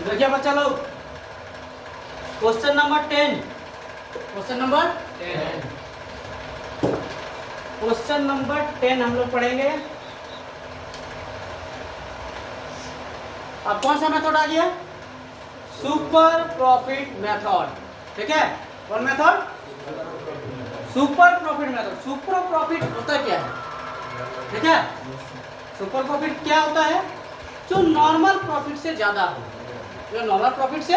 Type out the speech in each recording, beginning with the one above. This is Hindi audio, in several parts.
इधर क्या बच्चा लोग, question number 10, question number 10, question number 10 हम लोग पढ़ेंगे। अब कौन सा मेथड आ गया? Super profit method. ठीक है, कौन method? Super profit method. Super profit होता क्या है? ठीक है, सुपर प्रॉफिट क्या होता है? जो नॉर्मल प्रॉफिट से ज्यादा हो। जो नॉर्मल प्रॉफिट से,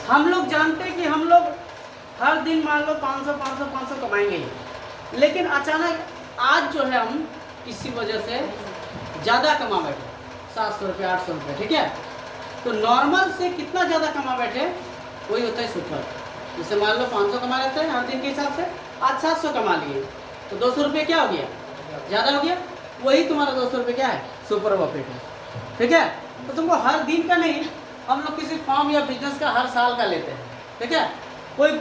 हम लोग जानते हैं कि हम लोग हर दिन मान लो 500 कमाएंगे, लेकिन अचानक आज जो है हम किसी वजह से ज़्यादा कमा बैठे, 700 रुपये 800 रुपये। ठीक है, तो नॉर्मल से कितना ज़्यादा कमा बैठे वही होता है सुपर। जैसे मान लो 500 कमा लेते हैं हर दिन के हिसाब से, आज 700 कमा लिए तो 200 रुपये क्या हो गया? ज़्यादा हो गया। वही तुम्हारा 200 रुपये क्या है? सुपर प्रॉफिट है। ठीक है, तो तुमको हर दिन का नहीं, हम लोग किसी फॉर्म या बिजनेस का हर साल का लेते हैं। ठीक है, कोई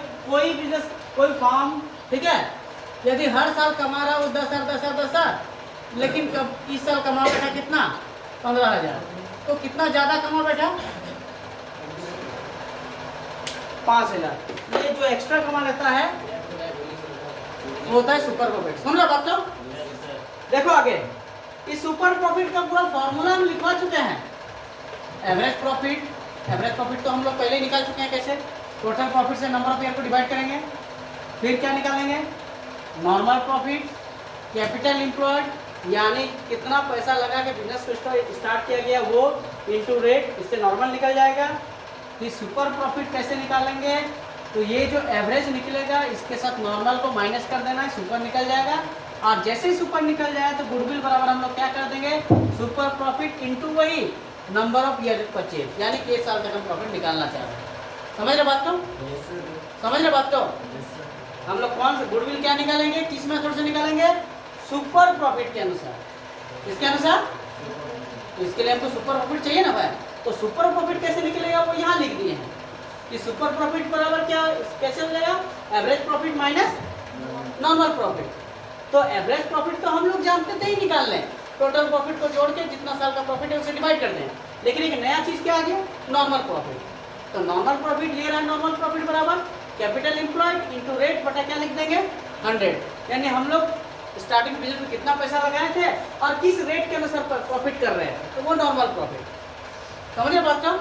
बिजनेस, कोई फॉर्म, ठीक है, यदि हर साल कमा रहा वो 10,000, लेकिन कब इस साल कमा बैठा कितना? 15,000, तो कितना ज़्यादा कमा बैठा? 5,000। ये जो एक्स्ट्रा कमा लेता है वो होता है सुपर प्रॉफिट। सुन रहे बच्चों? देखो आगे, इस सुपर प्रॉफिट का पूरा फॉर्मूला हम लिखवा चुके हैं। एवरेज प्रॉफिट, एवरेज प्रॉफिट तो हम लोग पहले ही निकाल चुके हैं। कैसे? टोटल प्रॉफिट से नंबर ऑफ ईयर को डिवाइड करेंगे, फिर क्या निकालेंगे? नॉर्मल प्रॉफिट, कैपिटल एम्प्लॉयड, यानी कितना पैसा लगा के बिजनेस को स्टार्ट किया गया वो, इनटू रेट, इससे नॉर्मल निकल जाएगा। फिर सुपर प्रॉफिट कैसे निकालेंगे? तो ये जो एवरेज निकलेगा इसके साथ नॉर्मल को माइनस कर देना है, सुपर निकल जाएगा। और जैसे ही सुपर निकल जाए तो गुडविल बराबर हम लोग क्या कर देंगे? सुपर प्रॉफिट इनटू वही नंबर ऑफ ईयर परचेज, यानी कि 1 साल तक हम प्रॉफिट निकालना चाह रहे हैं। समझ रहे बात? तो समझ रहे बात? तो हम लोग कौन से गुडविल क्या निकालेंगे? किस मेथड से निकालेंगे? सुपर प्रॉफिट के अनुसार। किसके अनुसार? तो इसके लिए हमको सुपर प्रॉफिट चाहिए ना भाई। तो सुपर प्रॉफिट कैसे निकलेगा वो यहाँ लिख दिए हैं कि सुपर प्रॉफिट बराबर क्या, कैसे हो जाएगा? Average profit minus normal profit. तो एवरेज प्रॉफिट तो हम लोग जानते थे ही निकाल लें, टोटल प्रॉफिट को जोड़ के जितना साल का प्रॉफिट है उसे डिवाइड कर दें। लेकिन एक नया चीज क्या आ गया? Normal profit. तो नॉर्मल प्रॉफिट ले रहा है, नॉर्मल प्रॉफिट बराबर कैपिटल एम्प्लॉयड इनटू रेट बटा क्या लिख देंगे? 100। यानी हम लोग स्टार्टिंग बिजनेस में कितना पैसा लगाए थे और किस रेट के अनुसार प्रॉफिट कर रहे हैं, तो वो नॉर्मल प्रॉफिट। समझिए बात को?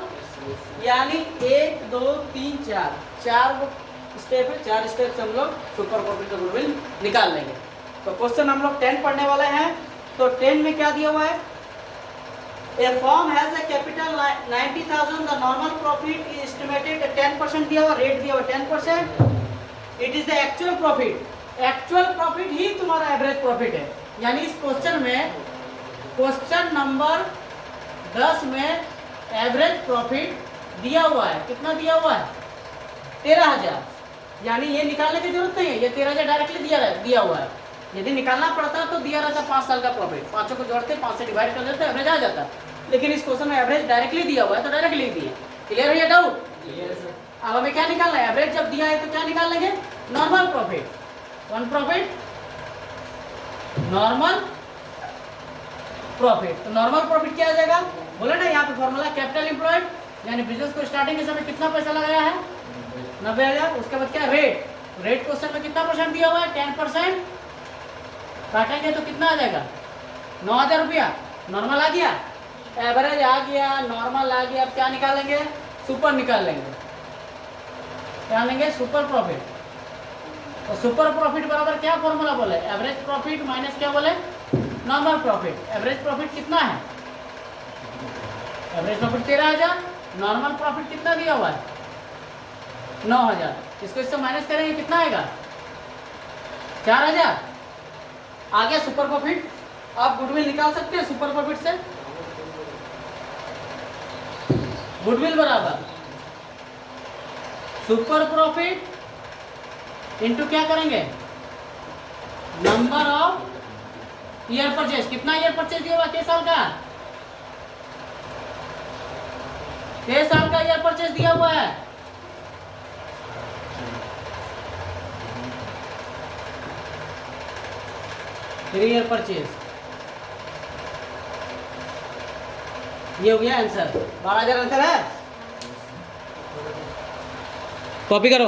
यानी 1 2 3 4 स्टेप है, 4 स्टेप से हम लोग सुपर प्रॉफिट का गुडविल निकाल लेंगे। तो क्वेश्चन हम लोग 10 पढ़ने वाले हैं। तो 10 में क्या दिया हुआ है? A firm has a capital 90,000, the normal profit is estimated 10% दिया हुआ, रेट दिया हुआ 10%। It is the actual profit। Actual profit ही तुम्हारा एवरेज प्रॉफिट है। यानी इस क्वेश्चन में, क्वेश्चन नंबर 10 में एवरेज प्रॉफिट दिया हुआ है। कितना दिया हुआ है? 13,000। यानी ये निकालने की जरूरत नहीं है, ये 13,000 डायरेक्टली दिया हुआ है। यदि निकालना पड़ता तो दिया रहता 5 साल का प्रॉफिट, पांचों को जोड़ते 5 से डिवाइड कर देते एवरेज आ जाता। लेकिन इस क्वेश्चन में एवरेज डायरेक्टली दिया हुआ है तो डायरेक्टली दिए। क्लियर है ये डाउट? अब हमें क्या निकालना है? एवरेज जब दिया है तो क्या निकाल लेंगे? Normal profit. One profit, normal profit. तो नॉर्मल प्रॉफिट क्या आ जाएगा? बोले ना यहाँ पे फॉर्मूला, कैपिटल एम्प्लॉयड, यानी बिजनेस को स्टार्टिंग के समय कितना पैसा लगाया है? 90,000। उसके बाद क्या? रेट। रेट क्वेश्चन में कितना परसेंट दिया हुआ है? 10%। काटेंगे तो कितना आ जाएगा? 9,000 रुपया। नॉर्मल आ गया, एवरेज आ गया, नॉर्मल आ गया। अब क्या निकालेंगे? सुपर निकाल लेंगे। क्या लेंगे? Super profit. तो सुपर प्रॉफिट बराबर क्या फॉर्मूला बोले? एवरेज प्रॉफिट माइनस क्या बोले? Normal profit. एवरेज प्रॉफिट कितना है? Average profit 13,000। नॉर्मल प्रॉफिट कितना दिया हुआ है? 9,000। इसको इससे माइनस करेंगे कितना आएगा? 4,000। आ गया सुपर प्रॉफिट। आप गुडविल निकाल सकते हैं सुपर प्रॉफिट से। गुडविल बराबर सुपर प्रॉफिट इनटू क्या करेंगे? Number of year purchase. कितना ईयर परचेज दिया हुआ? 6 साल का, 6 साल का ईयर परचेज दिया हुआ है। ईयर परचेज ये हो गया आंसर। 12,000 आंसर है। कॉपी करो।